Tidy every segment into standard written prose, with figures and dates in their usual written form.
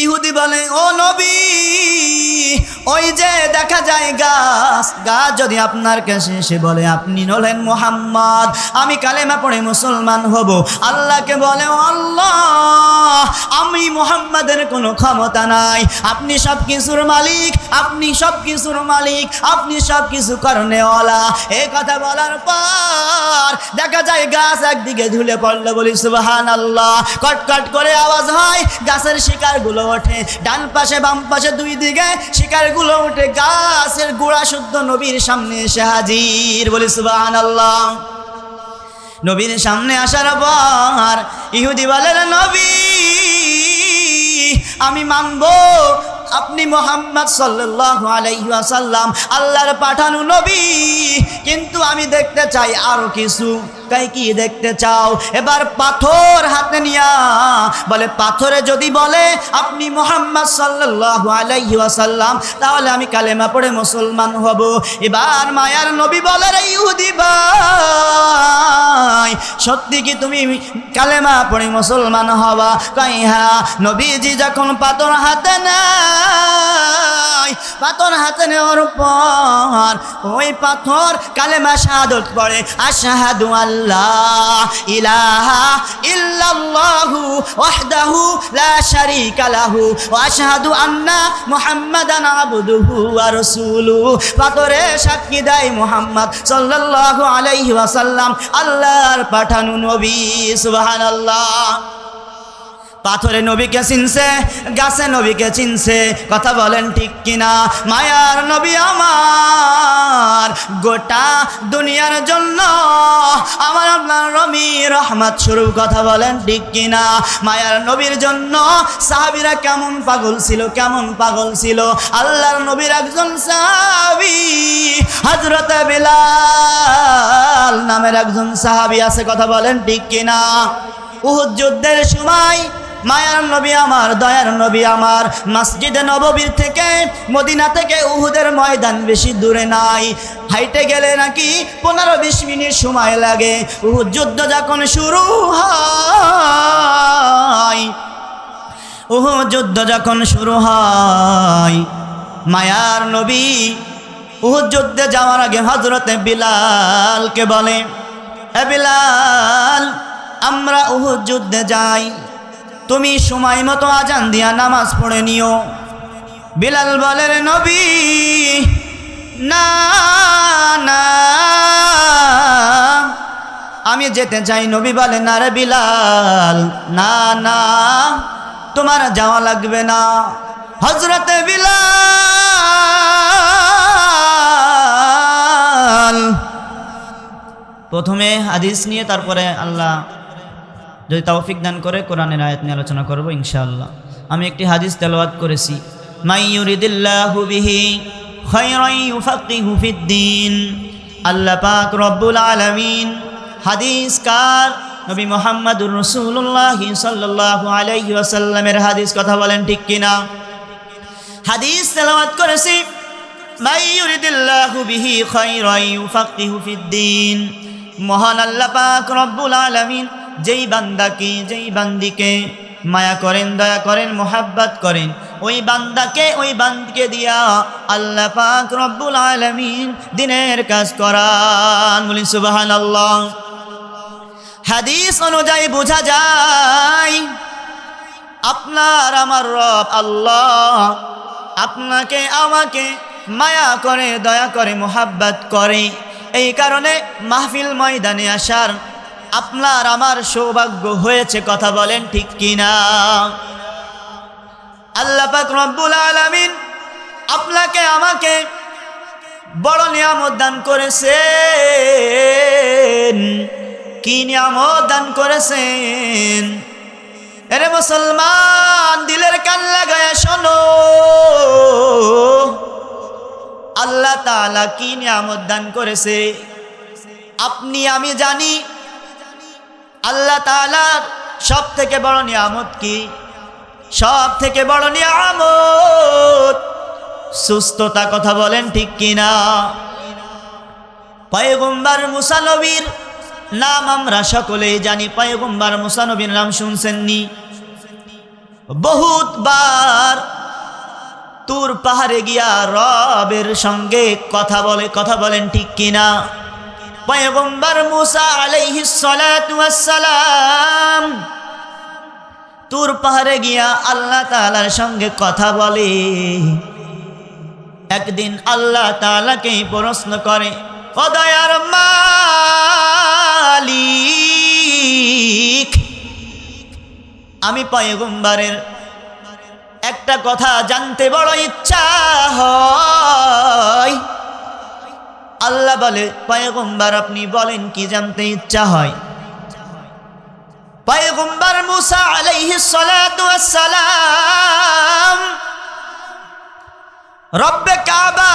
ইহুদি বলে, ও নবী, ওই যে দেখা যায় গাছ যদি আপনার কাছে এসে বলে আপনি হলেন মুহাম্মদ, আমি কালেমা পড়ে মুসলমান হব, আল্লাহকে বলে, ও আল্লাহ, আমি মুহাম্মাদের কোনো ক্ষমতা নাই, আপনি সব কিছুর মালিক, আপনি সব কিছুর মালিক, আপনি সব কিছু করনেওয়ালা। এই কথা বলার পর দেখা যায় গাছ একদিকে ঝুলে পড়লো। বলি সুবহানাল্লাহ। কটকট করে আওয়াজ হয়, গাছের শিকড়গুলো ওঠে, ডান পাশে বাম পাশে দুই দিকে শিকড়গুলো উঠে গাছের গোড়া শুদ্ধ নবীর সামনে এসে হাজির। বলি সুবহানাল্লাহ। নবীর সামনে আসার পর ইহুদি বলেন, নবী, আমি মানবো আপনি মুহাম্মদ সাল্লাল্লাহু আলাইহি ওয়াসাল্লাম আল্লাহর পাঠানো নবী, কিন্তু আমি দেখতে চাই আরো কিছু। তাই কি দেখতে চাও? এবার পাথর হাতে নিয়া বলে, পাথরে যদি বলে আপনি মুহাম্মদ সাল্লাল্লাহু আলাইহি ওয়াসাল্লাম, তাহলে আমি কালেমা পড়ে মুসলমান হব। এবার মায়ার নবী বলে, রে ইহুদি ভাই, সত্যি কি তুমি কালেমা পড়ে মুসলমান হবা? কই হ্যাঁ। নবীজি যখন পাথর হাতে নেয়, পাথর হাতে নেওয়ার পর ওই পাথর কালেমা শাহাদাত পড়ে, আশহাদু আল্লাহ ইলাহা ইল্লাল্লাহু ওয়াহদাহু লা শারীকা লাহু ওয়া আশহাদু আন্না মুহাম্মাদান আবদুহু ওয়া রাসূলুহু। পাথরে সাক্ষী দেয় মুহাম্মদ সাল্লাল্লাহু আলাইহি ওয়াসাল্লাম আল্লাহর পাঠানো নবী। সুবহানাল্লাহ। পাথরে নবীকে চিনছে, গাছে নবীকে চিনছে। কথা বলেন ঠিক কিনা? মায়ার নবী আমার গোটা দুনিয়ার জন্য আমার আপনার নবী রহমত স্বরূপ। কথা বলেন ঠিক কিনা? মায়ার নবীর জন্য সাহাবীরা কেমন পাগল ছিল, কেমন পাগল ছিল। আল্লাহর নবীর একজন সাহাবী হযরত বিলাল নামের একজন সাহাবী আছে। কথা বলেন ঠিক কিনা? উহুদ যুদ্ধের সময় মায়ার নবী আমার, দয়ার নবী আমার, মসজিদে নববীর থেকে মদিনা থেকে উহুদের ময়দান বেশি দূরে নাই, হাইটে গেলে নাকি 15-20 মিনিট সময় লাগে। উহুদ যুদ্ধ যখন শুরু হয়, উহুদ যুদ্ধ যখন শুরু হয়, মায়ার নবী উহুদ যুদ্ধে যাওয়ার আগে হযরতে বিলালকে বলে, এ বিলাল, আমরা উহুদ যুদ্ধে যাই, তুমি সময় মতো আজান দিয়া নামাজ পড়ে নিও। বিলাল বলে, নবী, না না, আমি যেতে চাই। নবী বলে, না রে বিলাল, না না, তোমার যাওয়া লাগবে না। হযরতে বিলাল প্রথমে হাদিস নিয়ে, তারপরে আল্লাহ যদি তৌফিক দান করে কোরআনের আয়াত নিয়ে আলোচনা করব ইনশাআল্লাহ। আমি একটি হাদিস তেলাওয়াত করেছি, মাই ইউরিদিল্লাহু বিহি খায়রান ইউফাক্কিহু ফিদ্দীন। আল্লাহ পাক রব্বুল আলামিন হাদিসকার নবী মুহাম্মদুর রাসূলুল্লাহ সাল্লাল্লাহু আলাইহি ওয়াসাল্লামের হাদিস। কথা বলেন ঠিক কিনা? হাদিস তেলাওয়াত করেছি, মাই ইউরিদিল্লাহু বিহি খায়রান ইউফাক্কিহু ফিদ্দীন। মহান আল্লাহ পাক রব্বুল আলামিন যেই বান্দাকে, যেই বান্দিকে মায়া করেন, দয়া করেন, মোহাব্বত করেন, ওই বান্দাকে, ওই বান্দিকে দিয়া আল্লাহ পাক রব্বুল আলামিন দিনের কাজ করান। বলি সুবহানাল্লাহ। হাদিস অনুযায়ী বোঝা যায় আপনার আমার রব আল্লাহ আপনাকে আমাকে মায়া করে, দয়া করে, মোহাব্বত করে। এই কারণে মাহফিল ময়দানে আসার আপনার আমার সৌভাগ্য হয়েছে। কথা বলেন ঠিক কিনা? আল্লাহ পাক রব্বুল আলামিন আপনাকে আমাকে বড় নিয়ামত দান করেছেন। কি নিয়ামত দান করেছেন? এরে মুসলমান, দিলের কান লাগায়া শোনো, আল্লাহ তাআলা কি নিয়ামত দান করেছে। আপনি আমি জানি আল্লাহ তাআলার সব থেকে বড় নিয়ামত কি? সব থেকে বড় নিয়ামত সুস্থতা। কথা বলেন ঠিক কিনা? পয়গম্বর মুসা নবীর নাম আমরা সকলেই জানি। পয়গম্বর মুসা নবীর নাম শুনছেননি? বহুতবার তুর পাহাড়ে গিয়া রবের সঙ্গে কথা বলেন ঠিক কিনা? পয়গম্বর মুসা আলাইহিস সালাতু ওয়াস সালাম তুর পাহাড়ে গিয়া আল্লাহ তাআলার সঙ্গে কথা বলে। একদিন আল্লাহ তাআলাকে প্রশ্ন করে, ও দয়ার মালিক, আমি পয়গম্বরের একটা কথা জানতে বড় ইচ্ছা হয়। আল্লাহ বলে, পয়গম্বর আপনি বলেন কি জানতে ইচ্ছা হয়? পয়গম্বর মুসা আলাইহিস সালাতু ওয়াস সালাম রব্বে কাবা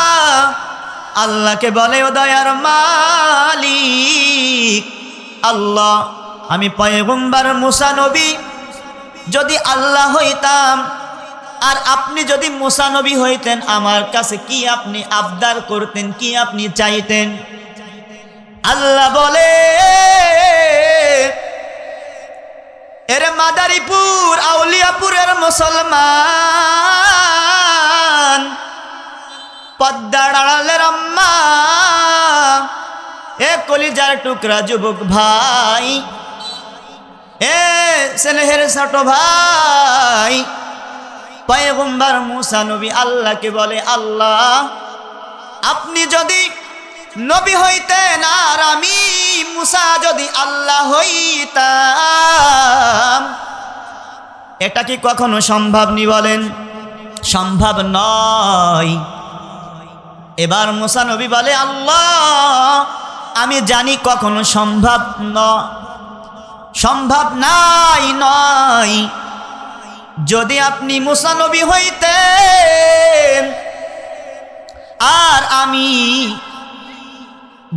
আল্লাহকে বলে, ও দয়ার মালিক আল্লাহ, আমি পয়গম্বর মুসা নবী যদি আল্লাহ হইতাম আর আপনি যদি মুসা নবী হইতেন, আমার কাছে কি আপনি আবদার করতেন, কি আপনি চাইতেন? আল্লাহ বলে, এরে মাদারীপুর আউলিয়াপুরের মুসলমান, পদ্মার আড়ালের আম্মা, এ কলিজার টুকরা যুবক ভাই, এ স্নেহের ছোট ভাই, পয়গম্বর মুসা নবী আল্লাহকে বলে, আল্লাহ আপনি যদি নবী হইতেন আর আমি মুসা যদি আল্লাহ হইতাম, এটা কি কখনো সম্ভব নি? বলেন সম্ভব নয়। এবার মুসা নবী বলে, আল্লাহ আমি জানি কখনো সম্ভব নয়। যদি আপনি মুসা নবী হইতেন আর আমি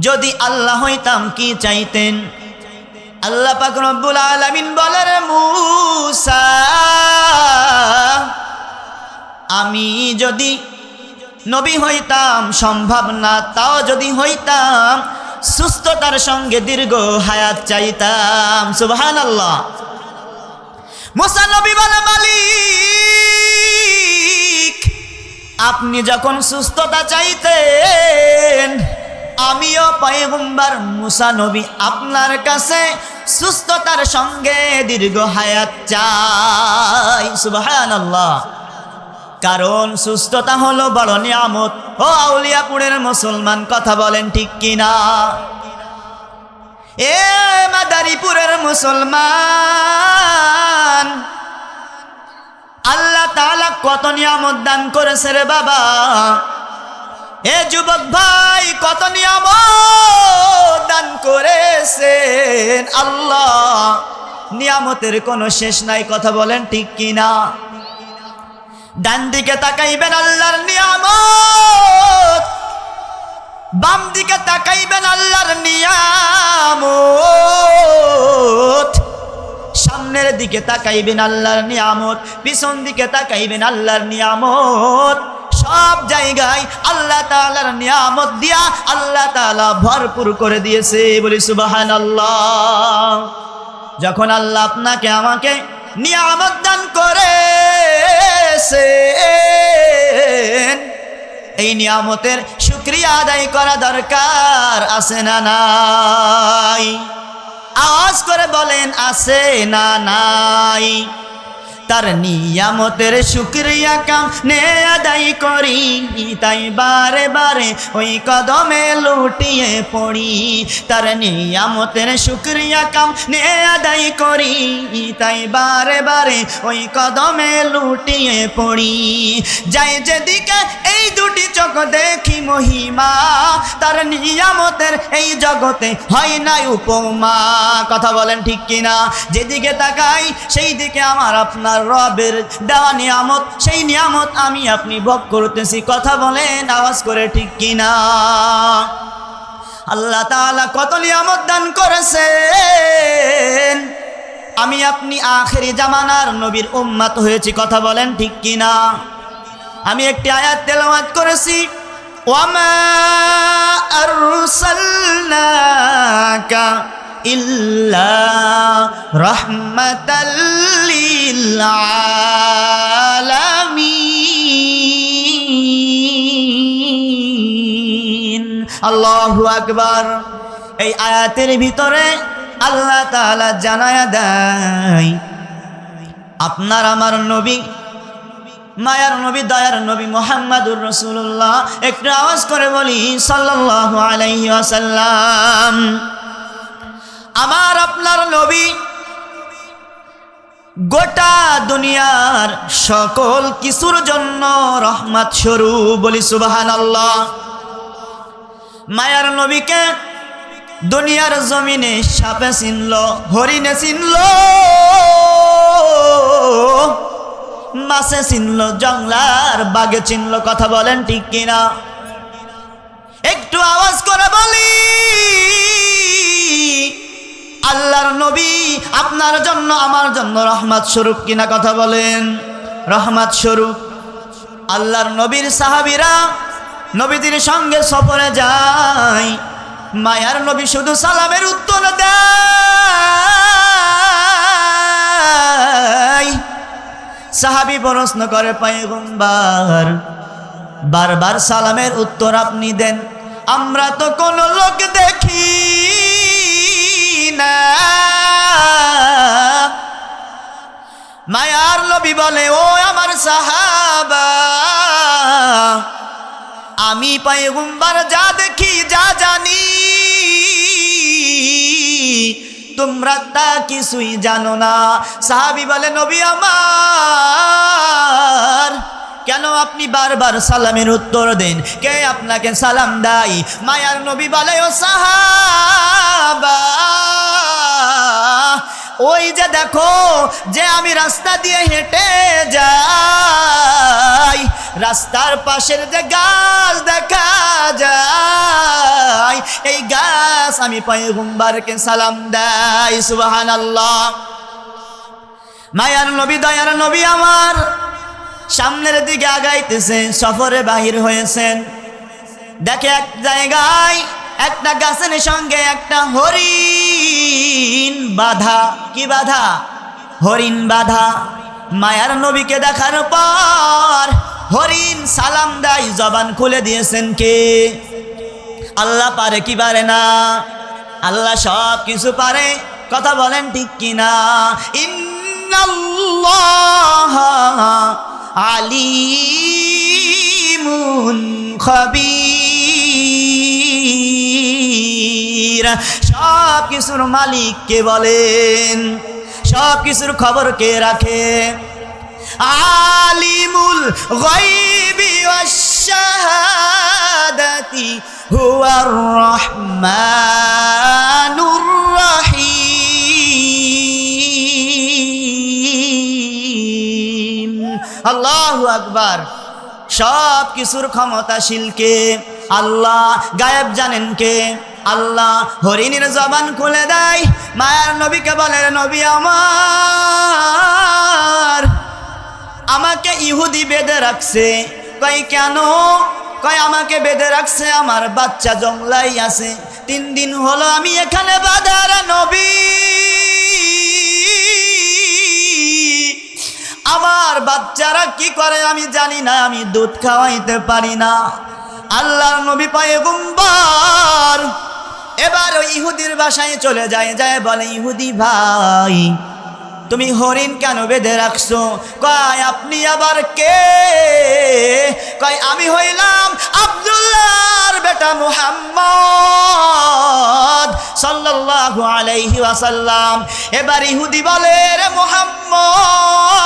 যদি আল্লাহ হইতাম, কি চাইতেন? আল্লাহ পাক রব্বুল আলামিন বলে, রে মুসা, আমি যদি নবী হইতাম সম্ভব না, তাও যদি হইতাম সুস্থতার সঙ্গে দীর্ঘ হায়াত চাইতাম। সুবহানাল্লাহ। মুসা নবী বলে, মালিক আপনি যখন সুস্থতা চাইতেন, আমিও পয়গম্বর মুসা নবী আপনার কাছে সুস্থতার সঙ্গে দীর্ঘ হায়াত চাই। সুবহানাল্লাহ। কারণ সুস্থতা হলো বড় নিয়ামত। ও আউলিয়াপুরের মুসলমান, কথা বলেন ঠিক কিনা? এ মাদারীপুরের মুসলমান, আল্লাহ তাআলা কত নিয়ামত দান করেছে রে বাবা। এ যুবক ভাই, কত নিয়ামত দান করেছেন আল্লাহ, নিয়ামতের কোনো শেষ নাই। কথা বলেন ঠিক কিনা? ডান দিকে তাকাইবেন আল্লাহর নিয়ামত, বাম দিকে তাকাইবেন আল্লাহর নিয়ামত, সামনের দিকে তাকাইবেন আল্লাহর নিয়ামত, পিছন দিকে তাকাইবেন আল্লাহর নিয়ামত। সব জায়গায় আল্লাহ তাআলার নিয়ামত দিয়া আল্লাহ তাআলা ভরপুর করে দিয়েছে। বলি সুবহানাল্লাহ। যখন আল্লাহ আপনাকে আমাকে নিয়ামত দান করেছেন, এই নিয়ামতের শুকরিয়া আদায় করা দরকার, আছে না নাই? আওয়াজ করে বলেন, আছে না নাই? তার নিয়ামতের শুকরিয়া কেমনে আদায় করি, তাই বারে বারে ওই কদমে লুটিয়ে পড়ি। তার নিয়ামতের শুকরিয়া কেমনে আদায় করি, তাই বারে বারে ওই কদমে লুটিয়ে পড়ি। যাই যেদিকে এই দুটি চোখ দেখি মহিমা, তার নিয়ামতের এই জগতে হয় নাই উপমা। কথা বলেন ঠিক কিনা? যেদিকে তাকাই সেই দিকে আমার আপনার রবের দেওয়া নিয়ামত, সেই নিয়ামত আমি আপনি ভোগ করতেছি। কথা বলেন আওয়াজ করে ঠিক কিনা? আল্লাহ তাআলা কত নিয়ামত দান করেছেন। আমি আপনি আখেরি জামানার নবীর উম্মত হয়েছি। কথা বলেন ঠিক কিনা? আমি একটি আয়াত তেলাওয়াত করেছি, ওয়ামা আরসালনাকা ইল্লা রাহমাতাল লিল আলামিন। আল্লাহু আকবার। এই আয়াতের ভিতরে আল্লাহ তাআলা জানায়া দেয় আপনার আমার নবী, মায়ার নবী, দয়ার নবী মুহাম্মাদুর রাসূলুল্লাহ, একটু আওয়াজ করে বলি সাল্লাল্লাহু আলাইহি ওয়াসাল্লাম। আমার আপনার নবী গোটা দুনিয়ার সকল কিছুর জন্য রহমত স্বরূপ, বলি সুবহানাল্লাহ। মায়ার নবীকে দুনিয়ার জমিনে সাপে চিনল, হরিণে চিনল, মাছে চিনল, জংলার বাঘে চিনল। কথা বলেন ঠিক কিনা? একটু আওয়াজ করে বলি আল্লাহর নবী আপনার জন্য আমার জন্য রহমত স্বরূপ কিনা? কথা বলেন। রহমত স্বরূপ। আল্লাহর নবীর সাহাবীরা নবীদের সঙ্গে সফরে যায়, মায়ার নবী শুধু সালামের উত্তর দেয়। সাহাবী প্রশ্ন করে, পয়গম্বর বারবার সালামের উত্তর আপনি দেন, আমরা তো কোন লোক দেখি না। মায়ার নবী বলে, ও আমার সাহাবা, আমি পয়গম্বর যা দেখি, যা জানি, তোমরা তা কিছুই জানো না। সাহাবী বলে, নবী আমার, কেন আপনি বারবার সালামের উত্তর দেন? কে আপনাকে সালাম দেয়? মায়ার নবী বলে, ও সাহাবা, ওই যে দেখো, যে আমি রাস্তা দিয়ে হেঁটে যাই, রাস্তার পাশের যে গাছ দেখা যায়, এই গাছ আমি পয়গম্বরকে সালাম দেই। সুবহানাল্লাহ। মায়ার নবী, দয়ার নবী আমার সামনের দিকে আগাইতেছে, সফরে বাহির হয়েছেন। দেখে এক জায়গায় একটা গাছের সঙ্গে একটা হরিণ বাঁধা। কি বাঁধা? হরিণ বাঁধা। মায়ার নবীকে দেখার পর হরিণ সালাম দেয়, জবান খুলে দিয়েছেন কে? আল্লাহ পারে কি পারে না? আল্লাহ সব কিছু পারে। কথা বলেন ঠিক কিনা? ইন্নাল্লাহ আলিমুন খবীর। সব কিছুর মালিক কে বলেন? সব কিছুর খবর কে রাখে? আলিমুল গায়বি ওয়াশ শাহাদাতি হুয়ার রহমানুর রহিম। আল্লাহু আকবার। সব কিছুর ক্ষমতাশীল কে? আল্লাহ। গায়েব জানেন কে? আল্লাহ। হরিণের জবান খুলে দেয়। মায়ার নবীকে বলে, নবী আমার, আমাকে ইহুদি বেঁধে রাখছে। কই কেন? কই আমাকে বেঁধে রাখছে, আমার বাচ্চা জংলাই আছে, 3 দিন হলো আমি এখানে বাঁধার নবী। আমার বাচ্চারা কি করে আমি জানি না, আমি দুধ খাওয়াইতে পারি না। আল্লাহর নবী পয়গম্বর এবার ওই ইহুদির বাসায় চলে যায়, যায় বলে, ইহুদি ভাই, তুমি হরিণ কেন বেঁধে রাখছো? কয় আপনি আবার কে? কয় আমি হইলাম আব্দুল্লাহর বেটা মুহাম্মদ সাল্লাল্লাহু আলাইহি ওয়াসাল্লাম। এবার ইহুদি বলে, রে মুহাম্মদ,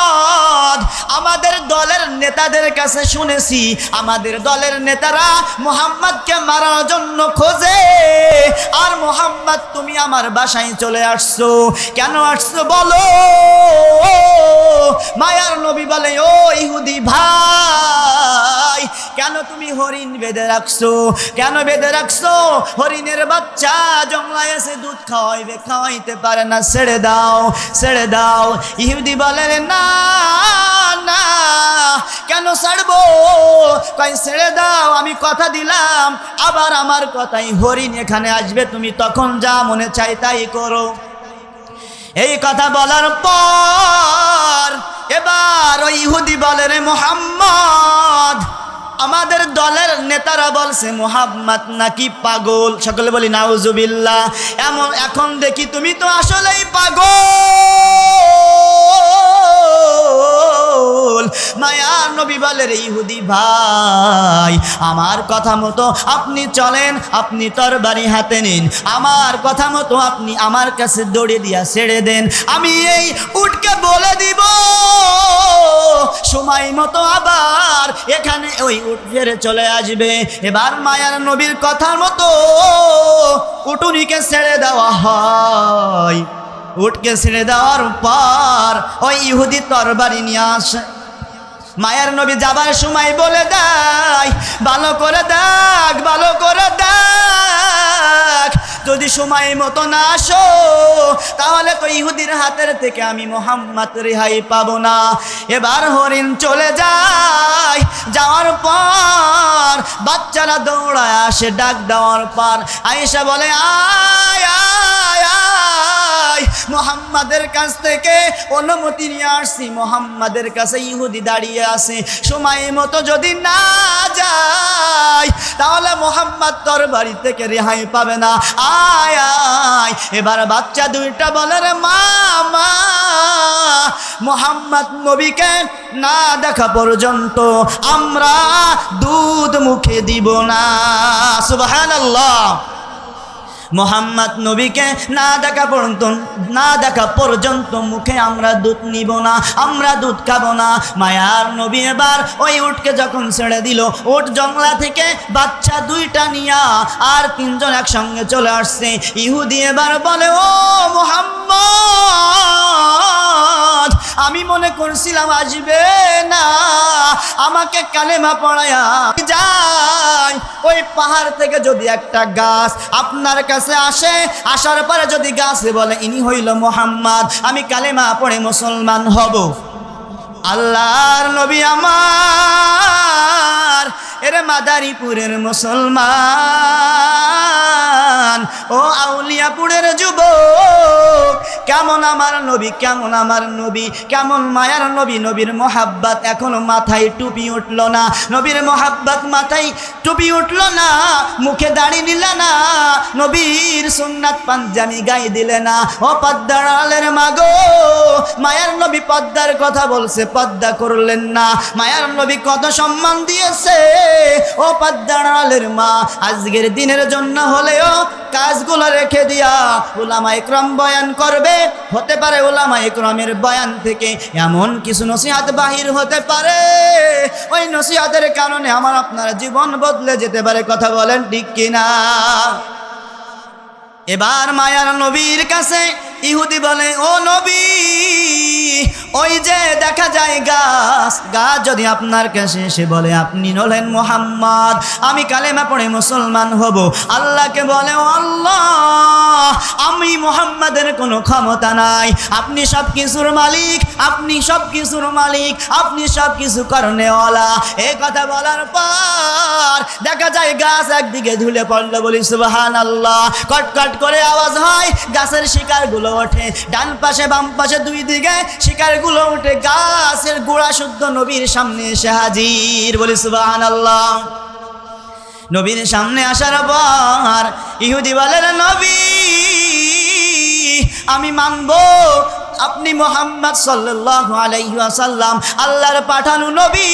আমাদের দলের নেতাদের কাছে শুনেছি, আমাদের দলের নেতারা মুহাম্মদকে মারার জন্য খোঁজে, আর মুহাম্মদ তুমি আমার বাসায় চলে আসছো, কেন আসছো বলো? মায়ার নবী বলে, ও ইহুদি ভাই, কেন তুমি হরিণ বেঁধে রাখছো? কেন বেঁধে রাখছো? হরিণের বাচ্চা জংলায় এসে দুধ খাওয়াইবে, খাওয়াইতে পারে না, ছেড়ে দাও, ছেড়ে দাও। ইহুদি বলে, না না, কেন ছাড়বো? কয় ছেড়ে দাও, আমি কথা দিলাম আবার আমার কথাই হরিণ এখানে আসবে, তুমি তখন যা মনে চাই তাই করো। এই কথা বলার পর এবার ওই ইহুদি বলে, রে মুহাম্মদ, আমাদের দলের নেতারা বলছে মুহাম্মদ নাকি পাগল। সকলে বলি নাউজুবিল্লাহ। এখন দেখি তুমি তো আসলেই পাগল। মায়ার নবী বলে, রে ইহুদি ভাই, আমার কথা মতো আপনি চলেন, আপনি তরবারি হাতে নিন, আমার কথা মতো আপনি আমার কাছে দড়ি দিয়া ছেড়ে দেন, আমি এই উটকে বলে দিব সময় মতো আবার এখানে ওই উট ফিরে চলে আসবে। এবার মায়ার নবীর কথার মতো উটুনিকে ছেড়ে দেওয়া হয়। উটকে ছেড়ে দেওয়ার পর ওই ইহুদি তরবারি নিয়ে আসে। মায়ার নবী যাবার সময় বলে দেয়, ভালো করে দেখ, ভালো করে দেখ, যদি সময় মতো না আসো তাহলে তো ইহুদির হাতের থেকে আমি মুহাম্মদ রেহাই পাবো না। এবার হরিণ চলে যায়, যাওয়ার পর বাচ্চারা দৌড়ায় আসে, ডাক দেওয়ার পর আয়েশা বলে, আয় আয় আয়, মুহাম্মাদের কাছ থেকে অনুমতি নিয়ে আসছি, মুহাম্মাদের কাছে ইহুদি দাঁড়িয়ে আছে, সময় মতো যদি না যায় তাহলে মুহাম্মদ তরবারি থেকে রেহাই পাবে না, আয় আয়। এবার বাচ্চা দুইটা বলে, রে মা, মুহাম্মদ নবীকে না দেখা পর্যন্ত আমরা দুধ মুখে দিব না। সুবহানাল্লাহ। মুহাম্মদ নবীকে না দেখা পর্যন্ত মুখে আমরা দুধ নিব না, আমরা দুধ খাবো না। মায়ার নবী এবার ওই উটকে যখন ছেড়ে দিল, উট জংলা থেকে বাচ্চা দুইটা নিয়া আর তিনজন একসঙ্গে চলে আসছে। ইহুদি এবার বলে, ও মুহাম্মদ, আমি মনে করছিলাম আসবে না, আমাকে কালেমা পড়ায়া যাই। ওই পাহাড় থেকে যদি একটা গাছ আপনার কাছে আসে, আসার পরে যদি গাছে বলে ইনি হইল মুহাম্মদ, আমি কালেমা পড়ে মুসলমান হব। আল্লাহর নবী আমার, এর মাদারীপুরের মুসলমান, ও আউলিয়াপুরের যুবক, কেমন আমার নবী, কেমন আমার নবী, কেমন মায়ার নবী। নবীর মোহাব্বত এখনো মাথায় টুপি উঠল না, নবীর মোহাব্বত মাথায় টুপি উঠল না, মুখে দাড়ি নিলে না, নবীর সুন্নাত পাঞ্জাবি গায়ে দিলে না। ও পদ্মার আলের মাগো, মায়ার নবী পদ্মার কথা বলছে, পদ্মা করলেন না। মায়ার নবী কত সম্মান দিয়েছে। ও পদ্মার আলের মা, আজকের দিনের জন্য হলেও কাজগুলো রেখে দিয়া উলামা ইকরাম বয়ান করবে, হতে পারে উলামা ইকরামের বয়ান থেকে এমন কিছু নসিহত বাহির হতে পারে, ওই নসিহতের কারণে আমার আপনার জীবন বদলে যেতে পারে। কথা বলেন ঠিক কিনা? এবার মায়ার নবীর কাছে ইহুদি বলে, ও নবী, ওই যে দেখা যায় গাছ, গাছ যদি আপনার কাছে এসে বলে আপনি হলেন মুহাম্মদ, আমি কালেমা পড়ে মুসলমান হব, আল্লাহকে বলে, ও আল্লাহ, আমি মুহাম্মাদের কোনো ক্ষমতা নাই, আপনি সব কিছুর মালিক, আপনি সব কিছুর মালিক, আপনি সব কিছু করনেওয়ালা। এই কথা বলার পর দেখা যায় গাছ একদিকে ঝুলে পড়লো। বলি সুবহানাল্লাহ। কটকট করে আওয়াজ হয়, গাছের শিকারগুলো ওঠে, ডান পাশে বাম পাশে দুই দিকে শিকারগুলো উঠে, গাছের গোড়া শুদ্ধ নবীর সামনে এসে হাজির। বলি সুবহানাল্লাহ। নবীর সামনে আসার পর ইহুদি বলেন, নবী, আমি মানবো আপনি মুহাম্মদ সাল্লাল্লাহু আলাইহি ওয়াসাল্লাম আল্লাহর পাঠানো নবী,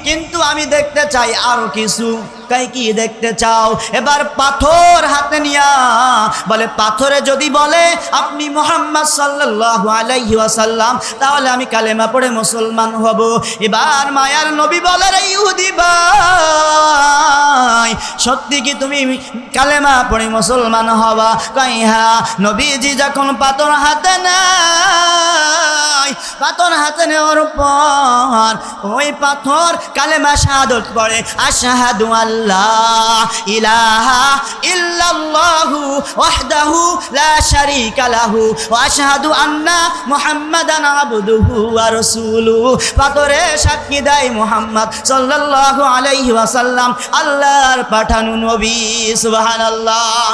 কিন্তু আমি দেখতে চাই আরো কিছু। কাই কি দেখতে চাও? এবার পাথর হাতে নিয়া বলে, পাথরে যদি বলে আপনি মুহাম্মদ সাল্লাল্লাহু আলাইহি ওয়াসাল্লাম, তাহলে আমি কালেমা পড়ে মুসলমান হব। এবার মায়ার নবী বলে, রে ইহুদি ভাই, সত্যি কি তুমি কালেমা পড়ে মুসলমান হবা? কই হ্যাঁ। নবীজি যখন পাথর হাতে নেয়, দেয়। পাথর হাতে নেওয়ার পর ওই পাথর কালেমা শাহাদাত পড়ে, আশহাদু আল্লাহ ইলাহা ইল্লাল্লাহু ওয়াহদাহু লা শারীকা লাহু ওয়া আশহাদু আন্না মুহাম্মাদান আবদুহু ওয়া রাসূলুহু। পাথরে সাক্ষী দেয় মুহাম্মদ সাল্লাল্লাহু আলাইহি ওয়াসাল্লাম আল্লাহর পাঠানো নবী। সুবহানাল্লাহ।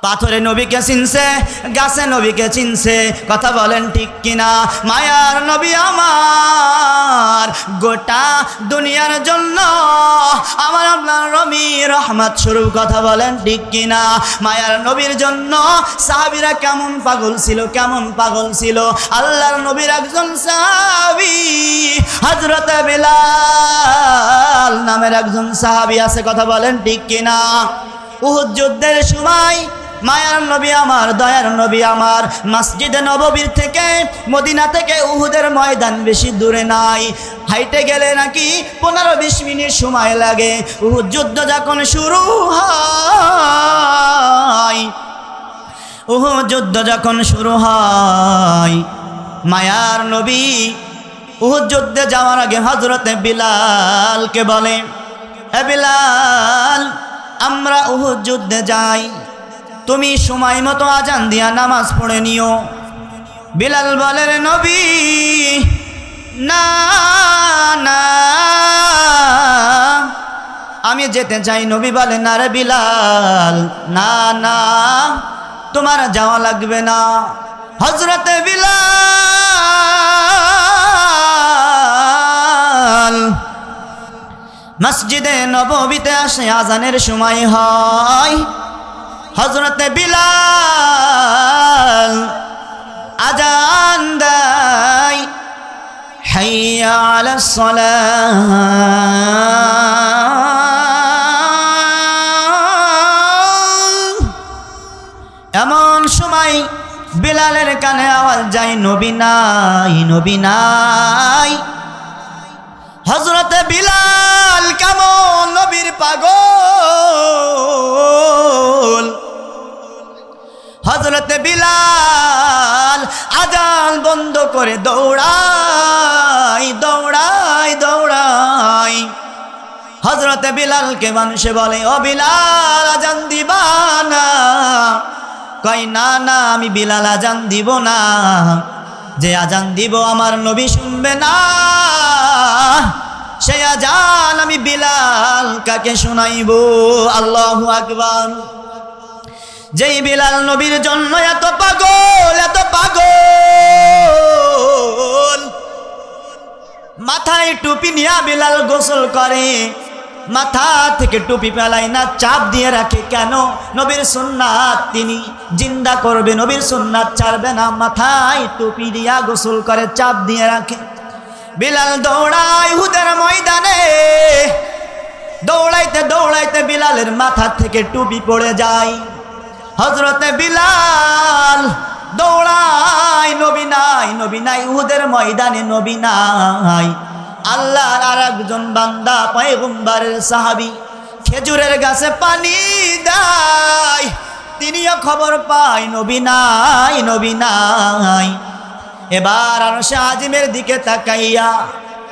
পাথরে নবীকে চিনছে, গাছে নবীকে চিনছে, কথা বলেন ঠিক কিনা? মায়ার নবী আমার গোটা দুনিয়ার জন্য আমার আপনার নবী রহমত স্বরূপ, কথা বলেন ঠিক কিনা? মায়ার নবীর জন্য সাহাবীরা কেমন পাগল ছিল, কেমন পাগল ছিল। আল্লাহর নবীর একজন সাহাবী হযরত বিলাল নামের একজন সাহাবী আছে, কথা বলেন ঠিক কিনা? উহুদ যুদ্ধের সময় মায়ার নবী আমার, দয়ার নবী আমার মসজিদে নববীর থেকে, মদিনা থেকে উহুদের ময়দান বেশি দূরে নাই, হাইটে গেলে নাকি 15-20 মিনিট সময় লাগে। উহুদ যুদ্ধ যখন শুরু হয়, উহুদ যুদ্ধ যখন শুরু হয়, মায়ার নবী উহুদ যুদ্ধে যাওয়ার আগে হযরতে বিলালকে বলে, হে বিলাল, আমরা উহুদ যুদ্ধে যাই, তুমি সময় মতো আজান দিয়া নামাজ পড়ে নিও। বিলাল বলে, রে নবী, না না আমি যেতে চাই। নবী বলে, না রে বিলাল, না না তোমার যাওয়া লাগবে না। হযরতে বিলাল মসজিদে নববীতে আসে, আজানের সময় হয়। হযরতে বিলাল আজান দেয়, হাইয়া আলাস সালাহ। এমন সময় বিলালের কানে আওয়াজ যায়, নবী নাই, নবী নাই। হযরতে বিলাল কেমন নবীর পাগল। হযরতে বিলাল আজান বন্ধ করে দৌড়াই দৌড়াই দৌড়াই। হযরতে বিলালকে মানুষে বলে, ও বিলাল আজান দিবা না? কই, না না আমি বিলাল আজান দিব না, যে আজান দিব আমার নবী শুনবে না, সেই আজান আমি বিলাল কাকে শোনাইব? আল্লাহু আকবার। যেই বিলাল নবীর জন্য এত পাগল, এত পাগল, মাথায় টুপি নিয়ে বিলাল গোসল করে, মাথা থেকে টুপি ফেলায় না, চাপ দিয়ে রাখে। কেন? নবীর সুন্নাত তিনি জিন্দা করবে, নবীর সুন্নাত ছাড়বে না। মাথায় টুপি দিয়া গোসল করে, চাপ দিয়ে রাখে। বিলাল দৌড়ায় উহুদের ময়দানে, দৌড়াইতে দৌড়াইতে বিলালের মাথা থেকে টুপি পড়ে যায়। হযরতে বিলাল দৌড়ায়, নবী নাই, নবী নাই, উহুদের ময়দানে নবী নাই। আল্লাহর আর একজন বান্দা পয়গম্বরের সাহাবী খেজুরের গাছে পানি দেয়, তিনিও খবর পায় নবী নাই, নবী নাই। এবার আরশে আজিমের দিকে তাকাইয়া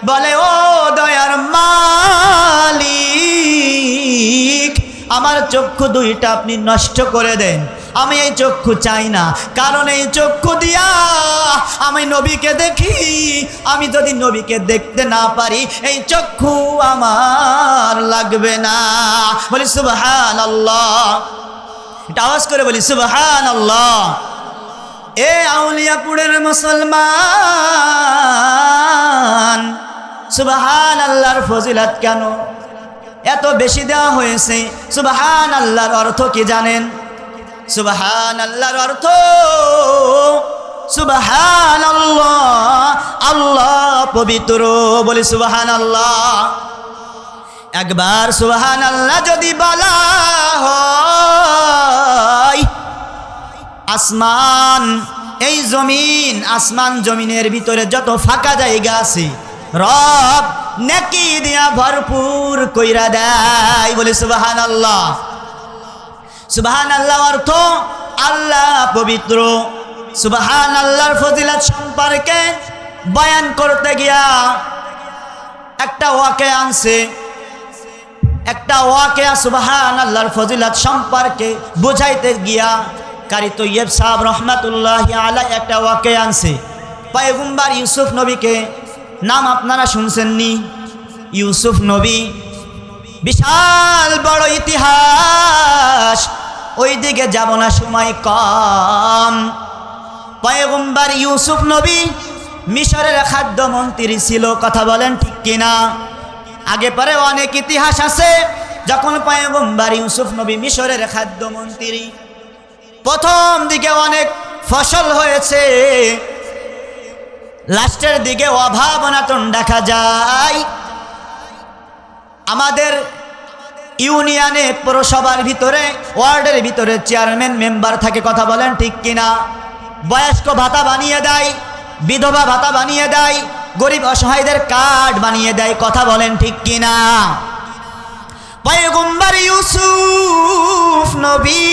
বলে, ও দয়ার মালিক, আমার চক্ষু দুইটা আপনি নষ্ট করে দেন, আমি এই চক্ষু চাই না, কারণ এই চক্ষু দিয়া আমি নবীকে দেখি, আমি যদি নবীকে দেখতে না পারি এই চক্ষু আমার লাগবে না। বলি সুবহানাল্লাহ, এটা আওয়াজ করে বলি সুবহানাল্লাহ। এ আউলিয়াপুরের মুসলমান, সুবহানাল্লাহর ফজিলত কেন এত বেশি দেওয়া হয়েছে? সুবহানাল্লাহর অর্থ কি জানেন? সুবহানাল্লাহর অর্থ, সুবহানাল্লাহ, আল্লাহ পবিত্র। বলি সুবহানাল্লাহ। একবার সুবহানাল্লাহ যদি বলা হয়, আসমান, এই জমিন, আসমান জমিনের ভিতরে যত ফাঁকা জায়গা আছে রব নেকি দিয়া ভরপুর কইরা দেয়। বলি সুবহানাল্লাহ। সুবহানাল্লাহ অর্থ আল্লাহ পবিত্র। সুবহানাল্লাহর ফজিলত সম্পর্কে বয়ান করতে গিয়া একটা ওয়াকিয়া আনছে, একটা ওয়াকিয়া সুবহানাল্লাহর ফজিলত সম্পর্কে বুঝাইতে গিয়া কারি তৈয়ব সাহেব রহমাতুল্লাহি আলাইহি একটা ওয়াকিয়া আনছে। পয়গম্বর ইউসুফ নবীকে নাম আপনারা শুনছেননি? ইউসুফ নবী, বিশাল বড় ইতিহাস, ওই দিকে যাব না, সময় কম। পয়গম্বর ইউসুফ নবী মিশরের খাদ্যমন্ত্রী ছিল, কথা বলেন ঠিক কিনা? আগে পরে অনেক ইতিহাস আছে। যখন পয়গম্বর ইউসুফ নবী মিশরের খাদ্যমন্ত্রী, প্রথম দিকে অনেক ফসল হয়েছে, লাস্টের দিকে অভাব অনাটন দেখা যায়। আমাদের ইউনিয়নে পৌরসভার ভিতরে, ওয়ার্ডের ভিতরে চেয়ারম্যান মেম্বার থাকে, কথা বলেন ঠিক কিনা? বয়স্ক ভাতা বানিয়ে দেয়, বিধবা ভাতা বানিয়ে দেয়, গরিব অসহায়দের কার্ড বানিয়ে দেয়, কথা বলেন ঠিক কিনা? পয়গম্বর ইউসুফ নবী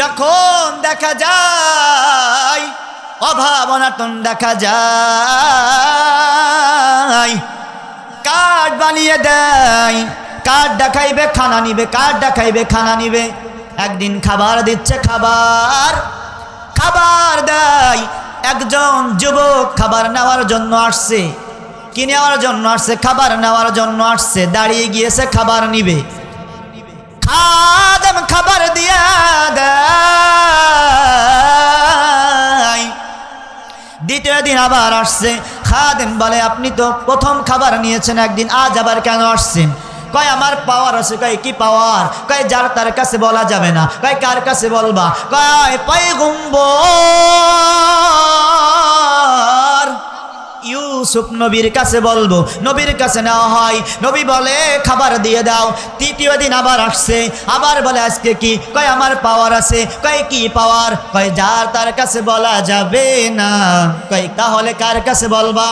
যখন দেখা যায় অভাব অনাটন দেখা যায়, কার্ড বানিয়ে দেয়, কার্ড দেখাইবে খানা নিবে, কার্ড দেখাইবে খানা নিবে। একদিন খাবার দিচ্ছে, খাবার দেয়। একজন যুবক খাবার নেওয়ার জন্য আসছে, কি নেওয়ার জন্য আসছে? খাবার নেওয়ার জন্য আসছে, দাঁড়িয়ে গিয়েছে খাবার নিবে। খাদেম খাবার দিয়া দেয়। দ্বিতীয় দিন আবার আসছে, খাদেম বলে আপনি তো প্রথম খাবার নিয়েছেন একদিন, আজ আবার কেন আসছেন? কয় আমার পাওয়ার আছে। কয় কি পাওয়ার? কয় যার তার কাছে বলা যাবে না। কয় কার কাছে বলবা? কয় পয়গম্বর ইউসুফ নবীর কাছে বলবো। নবীর কাছে নেওয়া হয়, নবী বলে খাবার দিয়ে দাও। তৃতীয় দিন আবার আসছে, আবার বলে আজকে কি? কয় আমার পাওয়ার আছে। কয় কি পাওয়ার? কয় যার তার কাছে বলা যাবে না। কয় তাহলে কার কাছে বলবা?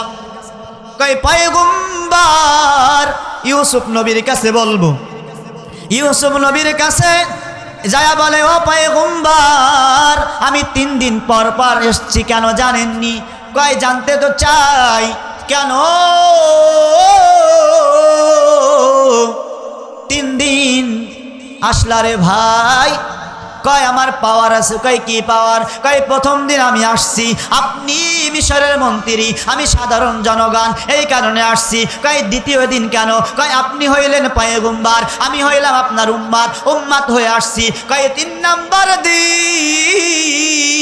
কয় পয়গম্বর ইউসুফ নবীর কাছে বলবো। ইউসুফ নবীর কাছে যায়া বলে ও পয়গম্বর আমি 3 দিন পর পর এসছি, কেন জানেননি? কয় জানতে তো চাই। কেন 3 দিন আসলা রে ভাই? কয় আমার পাওয়ার আছে। কয় কি পাওয়ার? কয় প্রথম দিন আমি আসছি, আপনি মিশরের মন্ত্রী, আমি সাধারণ জনগণ, এই কারণে আসছি। কয় দ্বিতীয় দিন কেন? কয় আপনি হইলেন পয়গম্বর, আমি হইলাম আপনার উম্মাত হয়ে আসছি। কয় 3 নাম্বার দিন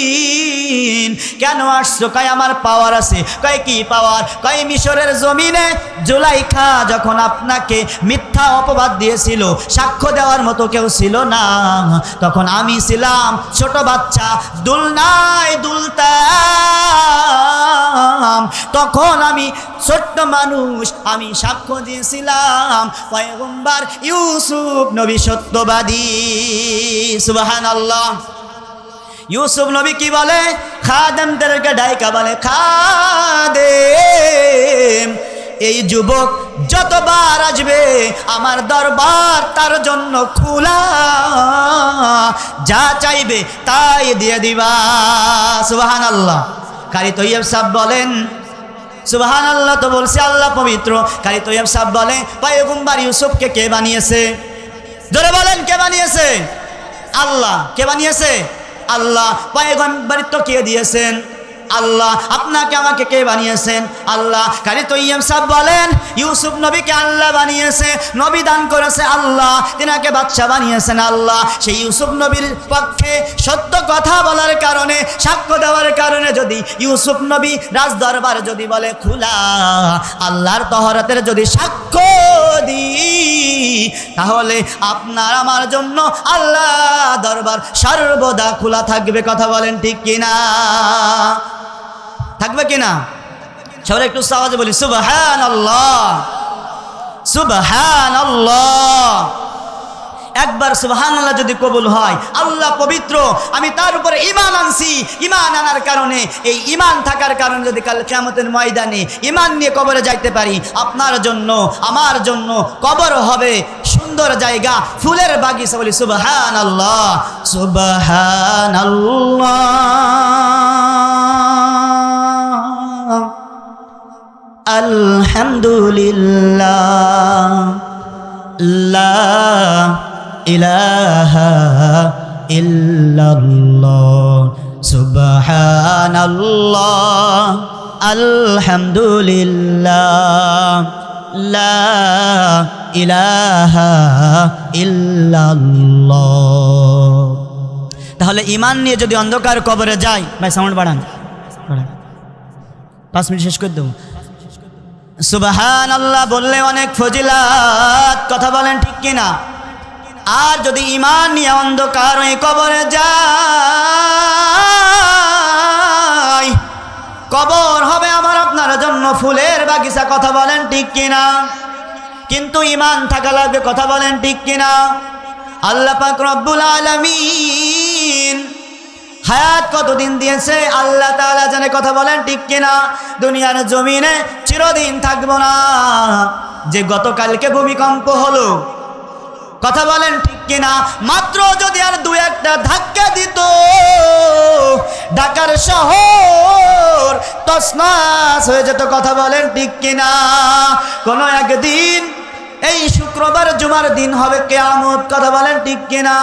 কেন আসছো? কয় আমার পাওয়ার আছে। কয় কি পাওয়ার? কয় মিশরের জমিনে জুলাইখা যখন আপনাকে মিথ্যা অপবাদ দিয়েছিল, সাক্ষ্য দেওয়ার মতো কেউ ছিল না, তখন আমি ছিলাম ছোট বাচ্চা, দুলনায় দুলতাম, তখন আমি ছোট্ট মানুষ, আমি সাক্ষ্য দিয়েছিলাম পয়গম্বর ইউসুফ নবী সত্যবাদী। সুবহানাল্লাহ। ইউসুফ নবী কি বলে? খাদেমদেরকে ডাইকা বলে খাদেম এই যুবক যতবার আসবে আমার দরবার তার জন্য খোলা, যা চাইবে তাই দিয়ে দিবা। সুবহানাল্লাহ। কারি তৈয়ব সাহেব বলেন সুবহানাল্লাহ। তো বলছে আল্লাহ পবিত্র। কারি তৈয়ব সাহেব বলে পয়গম্বর ইউসুফকে কে বানিয়েছে? জোরে বলেন কে বানিয়েছে? আল্লাহ। কে বানিয়েছে? আল্লাহ। পয়গম্বরিত্ব কে দিয়েছেন? আল্লাহ। আপনাকে আমাকে কে বানিয়েছেন? আল্লাহ। কারি তৈয়ব সাহেব বলেন ইউসুফ নবীকে আল্লাহ বানিয়েছে, নবী দান করেছে আল্লাহ, তিনাকে বাদশা বানিয়েছেন আল্লাহ। সেই ইউসুফ নবীর পক্ষে সত্য কথা বলার কারণে, সাক্ষ্য দেওয়ার কারণে যদি ইউসুফ নবী রাজদরবার যদি বলে খোলা, আল্লাহর তহরাতের যদি সাক্ষ্য দিই, তাহলে আপনার আমার জন্য আল্লাহ দরবার সর্বদা খোলা থাকবে। কথা বলেন ঠিক কিনা? থাকবে কিনা? সবাই একটু আওয়াজে বলি সুবহানাল্লাহ, সুবহানাল্লাহ। একবার সুবহানাল্লাহ যদি কবুল হয়, আল্লাহ পবিত্র, আমি তার উপরে ঈমান আনছি, ঈমান আনার কারণে, এই ঈমান থাকার কারণে যদি কাল কিয়ামতের ময়দানে ঈমান নিয়ে কবরে যাইতে পারি, আপনার জন্য আমার জন্য কবর হবে সুন্দর। সুন্দর জায়গা, ফুলের বাগিচা। বলি সুবহানাল্লাহ, সুবহানাল্লাহ, আলহামদুলিল্লাহ, লা ইলাহা ইল্লাল্লাহ, সুবহানাল্লাহ, আলহামদুলিল্লাহ, লা ইলাহা ইল্লাল্লাহ। তাহলে ঈমান নিয়ে যদি অন্ধকার কবরে যায়, ভাই সাউন্ড বাড়ান, 5 মিনিট শেষ করে দেবো। সুবহানাল্লাহ বললে অনেক ফজিলাত, কথা বলেন ঠিক কিনা? আর যদি ঈমান নিয়ে অন্ধকার হয়ে কবরে যায়, কবর হবে আমার আপনার জন্য ফুলের বাগিচা, কথা বলেন ঠিক কিনা? কিন্তু ঈমান থাকা লাগবে, কথা বলেন ঠিক কিনা? আল্লাহ পাক রব্বুল আলামিন হায়াত কতদিন দিয়েছে আল্লাহ তাআলা জানে, কথা বলেন ঠিক কিনা? দুনিয়ার জমিনে চিরদিন থাকবো না। যে গতকালকে ভূমিকম্প হলো, কথা বলেন ঠিক কিনা? মাত্র যদি আর 2-1টা ধাক্কা দিত, ঢাকার শহর তছনছ হয়ে যেত, কথা বলেন ঠিক কিনা? কোনো একদিন এই শুক্রবার জুমার দিন হবে কিয়ামত, কথা বলেন ঠিক কিনা?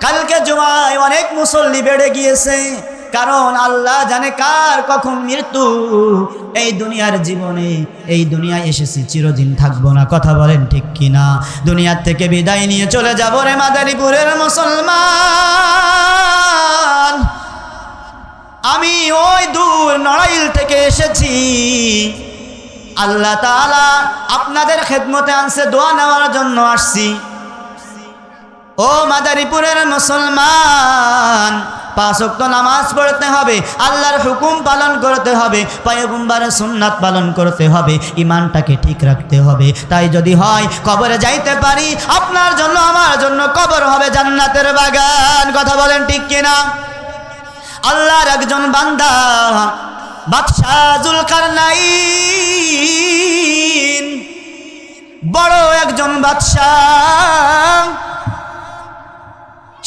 কালকে জুমায় অনেক মুসল্লি বেড়ে গিয়েছে, কারণ আল্লাহ জানে কার কখন মৃত্যু। এই দুনিয়ার জীবনে, এই দুনিয়ায় এসেছি, চিরদিন থাকবো না, কথা বলেন ঠিক কিনা? দুনিয়ার থেকে বিদায় নিয়ে চলে যাব রে মাদারীপুরের মুসলমান। আমি ওই দূর নড়াইল থেকে এসেছি, আল্লাহ তাআলা আপনাদের খেদমতে আনছে, দোয়া নেওয়ার জন্য আসছি। ও মাদারীপুরের মুসলমান, 5 ওয়াক্ত নামাজ পড়তে হবে, আল্লাহর হুকুম পালন করতে হবে, পয়গম্বরের সুন্নাত পালন করতে হবে, ঈমানটাকে ঠিক রাখতে হবে। তাই যদি হয় কবরে যাইতে পারি, আপনার জন্য আমার জন্য কবর হবে জান্নাতের বাগান, কথা বলেন ঠিক কিনা? আল্লাহর একজন বান্দা বাদশাহ জুলকারনাইন, বড় একজন বাদশাহ,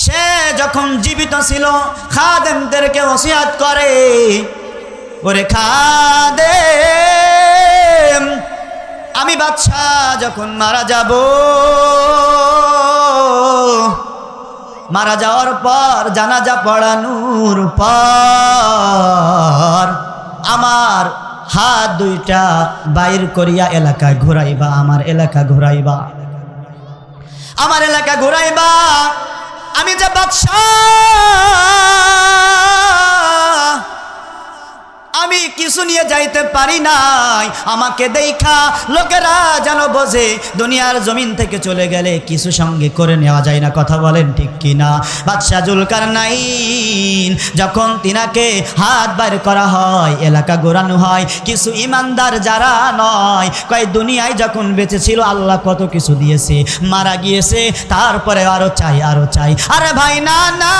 সে যখন জীবিত ছিল খাদেমদেরকে ওসিয়াত করে, ওরে খাদেম, আমি বাদশাহ যখন মারা যাব, মারা যাওয়ার পর জানাজা পড়ানোর পর আমার হাত 2টা বাইর করিয়া এলাকায় ঘুরাইবা, আমার এলাকা ঘুরাইবা, আমার এলাকা ঘুরাইবা। আমি যে বাদশাহ, আমি কিছু নিয়ে যাইতে পারি নাই, আমাকে দেখা লোকেরা যেন বোঝে দুনিয়ার জমিন থেকে চলে গেলে কিছু সঙ্গে করে নেওয়া যায় না, কথা বলেন ঠিক কিনা? বাদশাহ জুলকারনাইন যখন তিনাকে হাত বাইর করা হয়, এলাকা ঘোরানো হয়, কিছু ইমানদার যারা নয়, কয় দুনিয়ায় যখন বেঁচে ছিল আল্লাহ কত কিছু দিয়েছে, মারা গিয়েছে তারপরে আরো চাই, আরো চাই। আরে ভাই না না,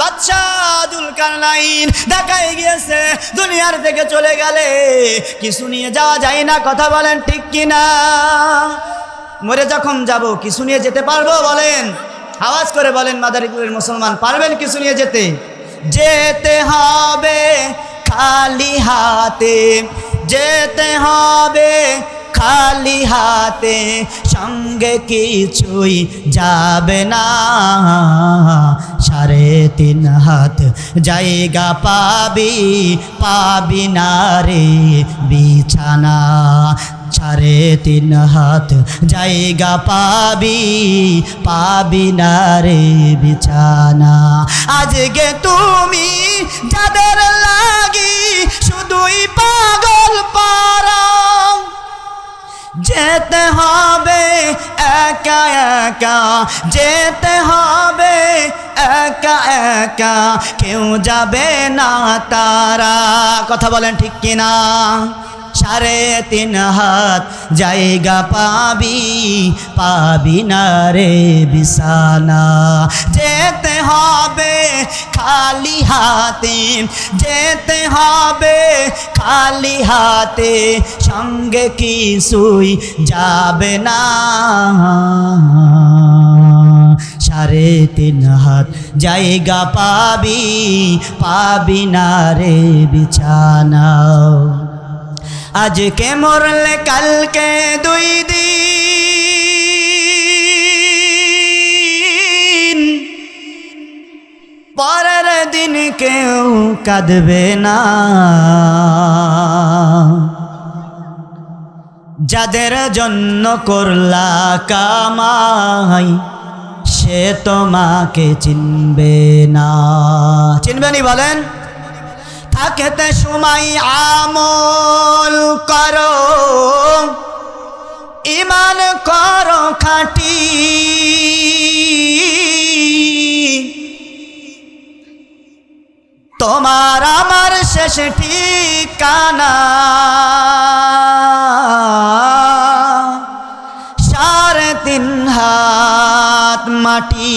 বাদশাহ জুলকারনাইন দেখাই গিয়েছে দুনিয়ার থেকে চলে গেলে কিছু নিয়ে যাওয়া যায় না, কথা বলেন ঠিক কিনা? মরে যখন যাব কিছু নিয়ে যেতে পারবো? বলেন, আওয়াজ করে বলেন মাদারীপুরের মুসলমান, পারবেন কিছু নিয়ে যেতে? যেতে হবে খালি হাতে, যেতে হবে খালি হাতে, সঙ্গে কিছুই যাবে না, 3.5 হাত জায়গা পাবি, পাবি না রে বিছানা, 3.5 হাত জায়গা পাবি, পাবি না রে বিছানা। আজকে তুমি যাদের লাগি শুধুই পাগল পারা, যেতে হবে একা একা, যেতে হবে একা একা, কেউ যাবে না তারা, কথা বলেন ঠিক কিনা? তিন হাত জায়গা পাবি, পাবি না রে বিছানা। যেতে হবে খালি হাতে, যেতে হবে খালি হাতে, সঙ্গে কিছুই যাবে না। 3.5 হাত জায়গা পাবি, পাবি না রে বিছানা। আজকে মরলে কালকে 2 দিন, পরের দিন কেউ কাঁদবে না। যাদের জন্য করলা কামাই, সে তোমাকে চিনবে না। চিনবেনি বলেন? থাকতে সময় আমল করো, ঈমান করো খাঁটি, তোমার আমার শেষ ঠিকানা 3.5 হাত মাটি,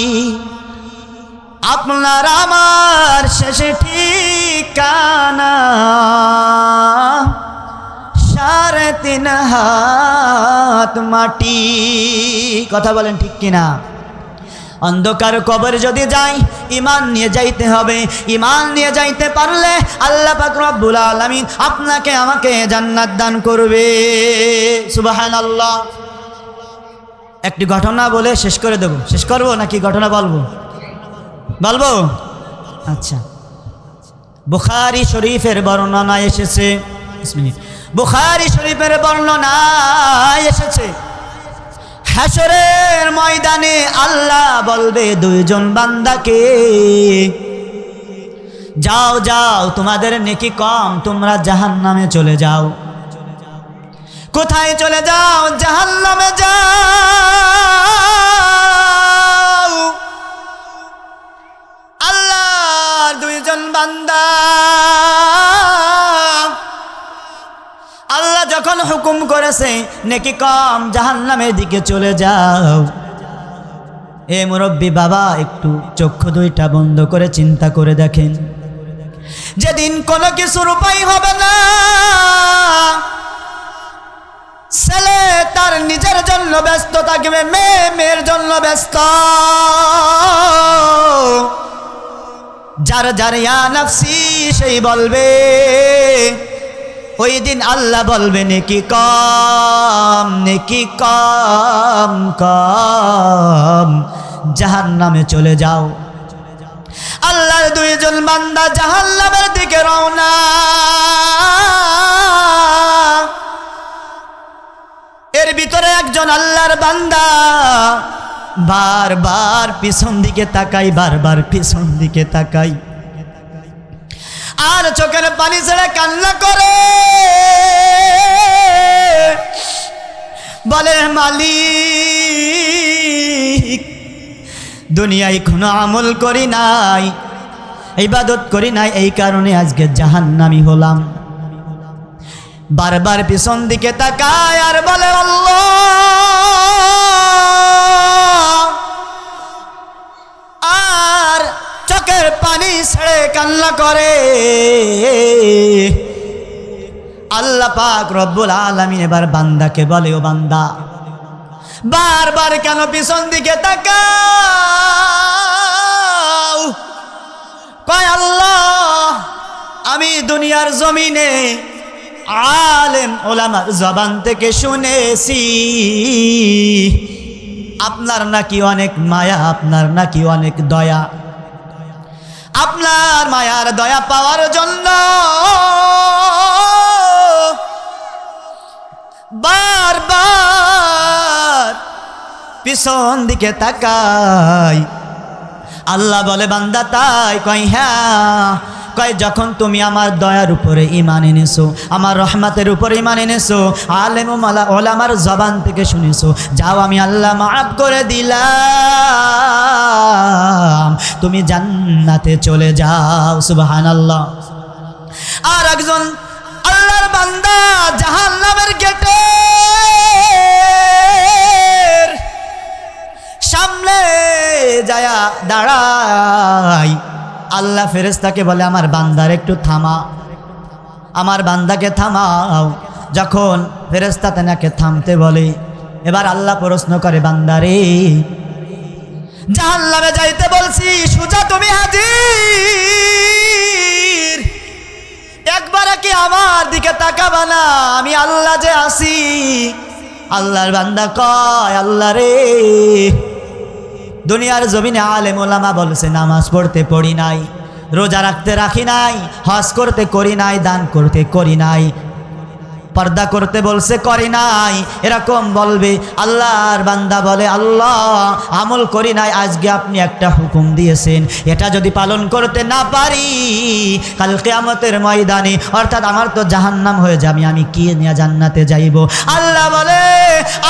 আপনার আমার শেষ ঠিকানা 3.5 হাত মাটি। কথা বলেন ঠিক কিনা? অন্ধকার কবর যদি যাই, ঈমান নিয়ে যাইতে হবে। ঈমান নিয়ে যাইতে পারলে আল্লাহ পাক রব্বুল আলামিন আপনাকে আমাকে জান্নাত দান করবে। সুবহানাল্লাহ। একটি ঘটনা বলে শেষ করে দেব। শেষ করব নাকি ঘটনা বলবো? বলবো? আচ্ছা, বুখারী শরীফের বর্ণনায় এসেছে, বুখারী শরীফের বর্ণনায় এসেছে, হাশরের ময়দানে আল্লাহ বলবে 2 জন বান্দাকে, যাও যাও, তোমাদের নেকি কম, তোমরা জাহান্নামে চলে যাও। কোথায় চলে যাও? জাহান্নামে যাও। আল্লাহর 2 জন বান্দা, আল্লাহ যখন হুকুম করেছে নেকি কম, জাহান্নামের দিকে চলে যাও। এ মুরব্বী বাবা, একটু চক্ষু 2টা বন্ধ করে চিন্তা করে দেখেন, যেদিন কোনো কিছুর উপায় হবে না, ছেলে তার নিজের জন্য ব্যস্ত থাকবে, মেয়ের জন্য ব্যস্ত, যার যার ইয়া নফসি সেই বলবে। ওই দিন আল্লাহ বলবে নেকি কম, নেকি কম কম, জাহান্নামে চলে যাও। আল্লাহর 2 জন বান্দা জাহান্নামের দিকে রওনা। এর ভিতরে একজন আল্লাহর বান্দা বারবার পিছন দিকে তাকাই, বারবার পিছন দিকে তাকাই, আর চোখের পানি ছেড়ে কান্না করে, বলে মালিক, দুনিয়ায় কোনো আমল করি নাই, ইবাদত করি নাই, এই কারণে আজকে জাহান্নামী হলাম। বারবার পিছন দিকে তাকায় আর বলে আল্লাহ, আর চোখের পানি ছেড়ে কান্না করে। আল্লাহ পাক রব্বুল আলামিন এবার বান্দাকে বলে, ও বান্দা, বারবার কেন পিছন দিকে তাকাও? কয় আল্লাহ, আমি দুনিয়ার জমিনে আলেম ওলামার জবান থেকে শুনেছি আপনার নাকি অনেক মায়া, আপনার নাকি অনেক দয়া। আপনার মায়ার দয়া পাওয়ার জন্য বারবার পিছন দিকে তাকাই। আল্লাহ বলে, বান্দা তাই? কয় হ্যাঁ। কয় যখন তুমি আমার দয়ার উপরে ঈমান এনেছো, আমার রহমতের উপরে ঈমান এনেছো, আলেম ওলামার জবান থেকে শুনেছো, যাও আমি আল্লাহ মাফ করে দিলাম, তুমি জান্নাতে চলে যাও। সুবহানাল্লাহ। আর একজন আল্লাহর বান্দা জাহান্নামের আল্লাহ ফেরেশতাকে বলে আমার বান্দার একটু থামা, আমার বান্দাকে থামাও। যখন ফেরেশতা তেনাকে থামতে বলে, এবার আল্লাহ প্রশ্ন করে, বান্দারে জাহান্নামে যাইতে বলছি, সোজা তুমি হাজির, একবারে কি আমার দিকে তাকাবা না? আমি আল্লাহ যে আসি। আল্লাহর বান্দা কয়, আল্লাহ রে, দুনিয়ার জমিনে আলেম ওলামা বলছে নামাজ পড়তে পড়ি নাই, রোজা রাখতে রাখি নাই, হজ করতে করি নাই, দান করতে করি নাই, পর্দা করতে বলছে করি নাই, এরকম বলবে। আল্লাহর বান্দা বলে, আল্লাহ আমল করি নাই, আজকে আপনি একটা হুকুম দিয়েছেন, এটা যদি পালন করতে না পারি কাল কিয়ামতের ময়দানে, অর্থাৎ আমার তো জাহান্নাম হয়ে যাবে, আমি কি নিয়ে জান্নাতে যাইব? আল্লাহ বলে,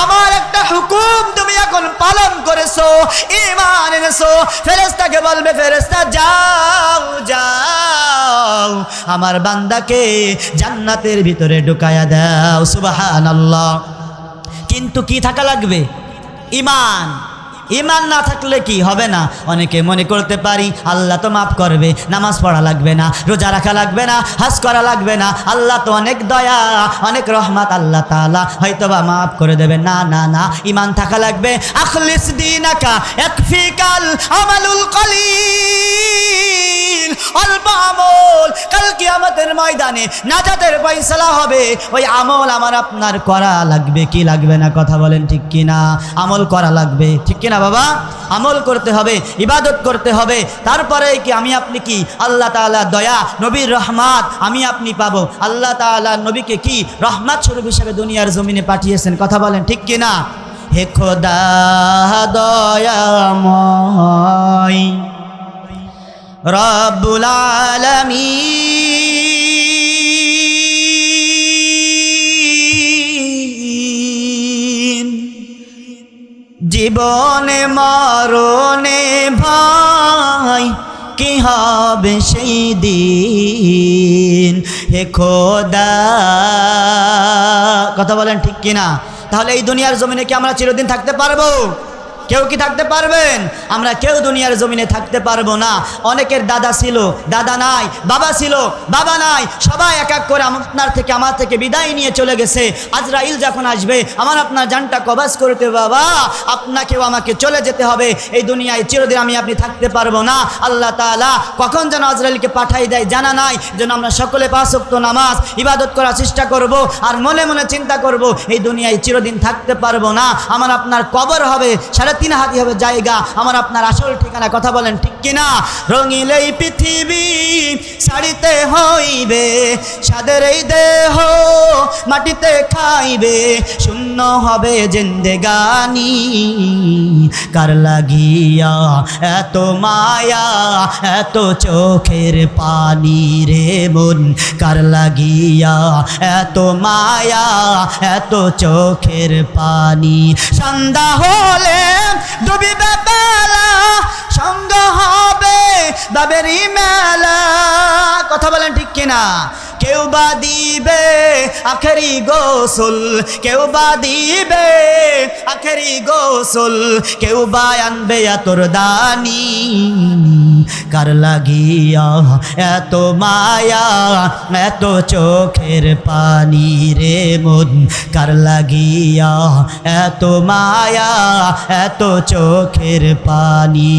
আমার একটা হুকুম তুমি এখন পালন করেছো, ঈমান এনেছো। ফেরেশতাকে বলবে, ফেরেশতা যাও যাও, আমার বান্দাকে জান্নাতের ভিতরে ঢুকায়া দাও। সুবহানাল্লাহ। কিন্তু কি থাকা লাগবে? ঈমান। ঈমান না থাকলে কি হবে না? অনেকে মনে করতে পারি আল্লাহ তো মাফ করবে, নামাজ পড়া লাগবে না, রোজা রাখা লাগবে না, হজ করা লাগবে না, আল্লাহ তো অনেক দয়া, অনেক রহমত, আল্লাহ তাআলা হয়তোবা মাফ করে দেবে। না না না, ঈমান থাকা লাগবে। আখলিস দীনাকা ইয়াকফিকাল আমালুল কলিল, অল্প আমল কাল কিয়ামতের ময়দানে নাজাতের ফয়সালা হবে। ওই আমল আমার আপনার করা লাগবে কি লাগবে না? কথা বলেন ঠিক কিনা? আমল করা লাগবে, ঠিক কিনা বাবা? আমল করতে হবে, ইবাদত করতে হবে, তারপরে কি আমি আপনি কি আল্লাহ তাআলা দয়া, নবীর রহমত আমি আপনি পাবো। আল্লাহ তাআলা নবীকে কি রহমত স্বরূপ হিসেবে দুনিয়ার জমিনে পাঠিয়েছেন, কথা বলেন ঠিক কিনা? হে খোদা দয়াময় রব্বুল আলামিন, জীবনে মরণে ভাই কি হবে সেই দিন, হে খোদা। কথা বলেন ঠিক কিনা? তাহলে এই দুনিয়ার জমিনে কি আমরা চিরদিন থাকতে পারবো? কেউ কি থাকতে পারবেন? আমরা কেউ দুনিয়ার জমিনে থাকতে পারবো না। অনেকের দাদা ছিল, দাদা নাই, বাবা ছিল, বাবা নাই, সবাই এক এক করে আপনার থেকে আমার থেকে বিদায় নিয়ে চলে গেছে। আজরাইল যখন আসবে আমার আপনার জানটা কবজ করতে, বাবা আপনাকেও আমাকে চলে যেতে হবে, এই দুনিয়ায় চিরদিন আমি আপনি থাকতে পারবো না। আল্লাহ তাআলা কখন যেন আজরাইলকে পাঠাই দেয় জানা নাই, যেন আমরা সকলে 5 ওয়াক্ত নামাজ ইবাদত করার চেষ্টা করব, আর মনে মনে চিন্তা করব এই দুনিয়ায় চিরদিন থাকতে পারবো না, আমার আপনার কবর হবে 3.5 হাতি হবে জায়গা, আমার আপনার আসল ঠিকানা। কথা বলেন ঠিক কিনা? রঙিল এই পৃথিবী ছাড়িতে হইবে, সাদের এই দেহ মাটিতে খাইবে, শূন্য হবে জিন্দেগানি, কার লাগিয়া এত মায়া এত চোখের পানি রে মন, কার লাগিয়া এত মায়া এত চোখের পানি, সন্ধ্যা হলে ডুবিবে বেলা, সঙ্গ হবে বাবেরি মেলা। কথা বলেন ঠিক কিনা? কেউ বা দিবে আখেরি গোসল, কেউ বা দিবে আখেরি গোসল, কেউ বা আনবে আতর দানি, কার লাগিয়া এত মায়া এত চোখের পানি রে মন, কার লাগিয়া এত মায়া এত চোখের পানি।